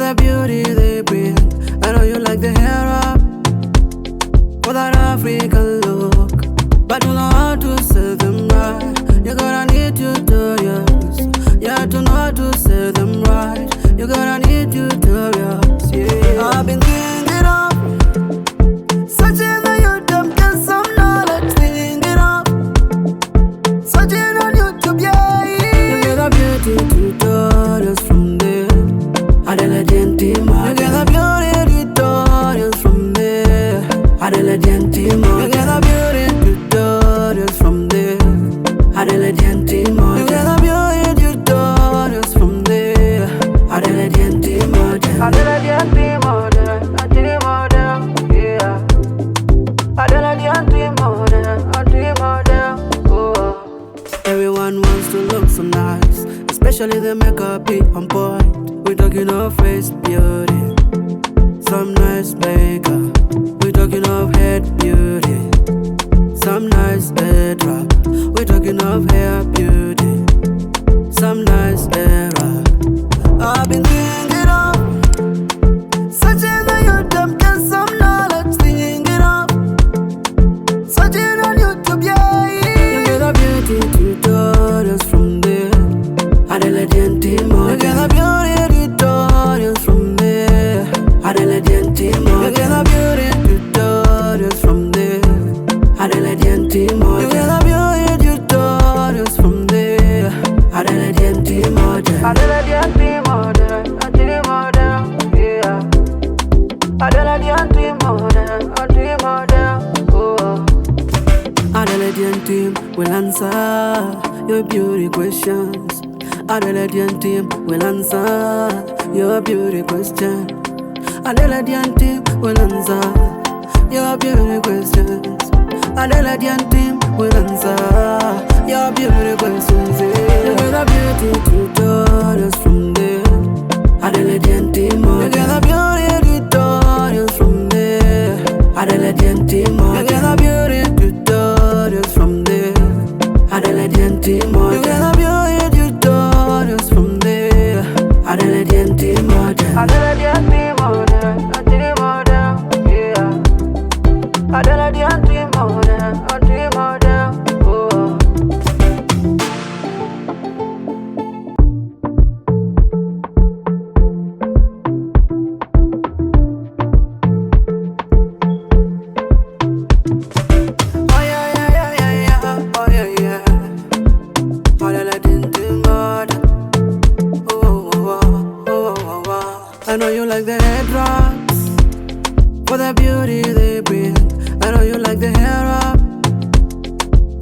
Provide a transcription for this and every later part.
the beauty they bring. I know you like the hair up for that African look, but you know how to say them right. You gotta need tutorials, yeah, to know how to say them right. You gotta need tutorials, yeah. I've been thinking of searching on YouTube, get some knowledge, thinking of searching on YouTube, yeah. You get the beauty tutorials from there. Adela Gentima. You get the beauty tutorials from there. Adela Gentima. You get the beauty tutorials from there. Adela Gentima. You get the beauty tutorials from there. Adela Gentima. Adela Gentima. Adela Gentima. Yeah. Adela Gentima. Oh. Everyone wants to look so nice, especially the makeup be on point. We talking of face beauty, some nice makeup. We talking of head beauty, some nice head wrap. We talking of hair beauty, some nice hair wrap. I've been thinking of searching on YouTube, get some knowledge, thinking of searching on YouTube, yeah. You get the beauty tutorials from there. Adela Gentima. You get the beauty tutorials from there. Adela Gentima. You get the beauty tutorials from there. Adela Gentima. You get the beauty tutorials from there. Adela Gentima. Adela Gentima. Yeah. Adela Gentima. Oh. Adela Gentima will answer your beauty questions. Adela Gentima will answer your beauty question. Adela Gentima will answer your beauty questions. Adela Gentima will answer your beauty questions. You get the beauty tutorials from there. Adela Gentima. You get the beauty tutorials from there. Adela Gentima. You get the beauty tutorials from there. Adela Gentima. You get the beauty tutorials from there. Adela Gentima. Adela Gentima. Yeah. Adela Gentima. Oh. Oh yeah. Oh yeah. Adela Gentima. Oh. I know you like the head drops for the beauty they bring. I know you like the hair up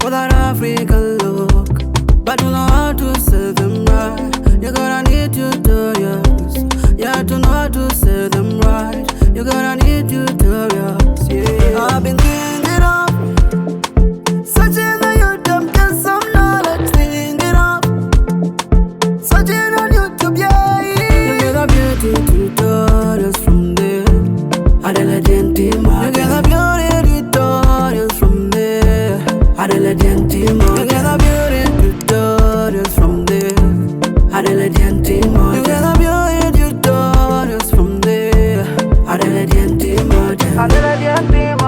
for that African look, but you know how to say them right. You gotta need tutorials, yeah, to know how to say them right. You gotta need tutorials, yeah. I've been thinking of searching on YouTube, get some knowledge, thinking of searching on YouTube, yeah. You get the beauty tutorials from there. Adela Gentima. You get the beauty tutorials from there. Adela Gentima. You get the beauty tutorials from there. Adela Gentima. You get the beauty tutorials from there. Adela Gentima. Adela Gentima.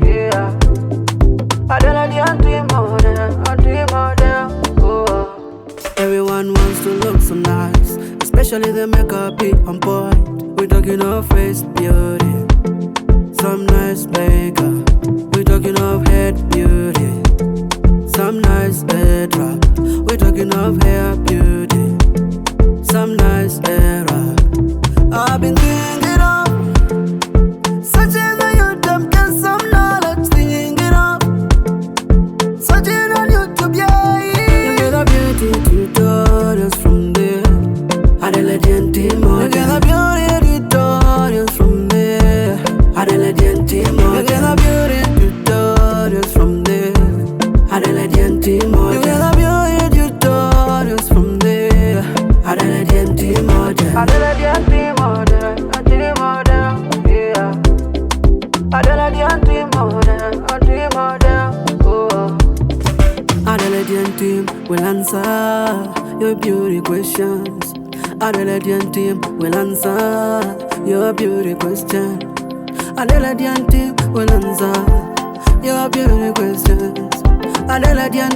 Yeah. Adela Gentima. Oh. Everyone wants to look so nice, especially the makeup be on point. We talking of face beauty, some nice makeup. We talking of head beauty, some nice head wrap. We talking of hair beauty, some nice hair wrap. I've been thinking of searching on YouTube, get some knowledge, thinking of searching on YouTube, yeah. You get the beauty tutorials from there. Adela Gentima. You get the beauty tutorials from there. Adela Gentima. You get the beauty tutorials from there. Adela Gentima. You get the beauty tutorials from there. Adela Gentima. Adela Gentima. Yeah. Adela Gentima. Oh. Adela Gentima will answer your beauty questions. Adelaide team will answer your beauty question. Adelaide team will answer your beauty questions. Adelaide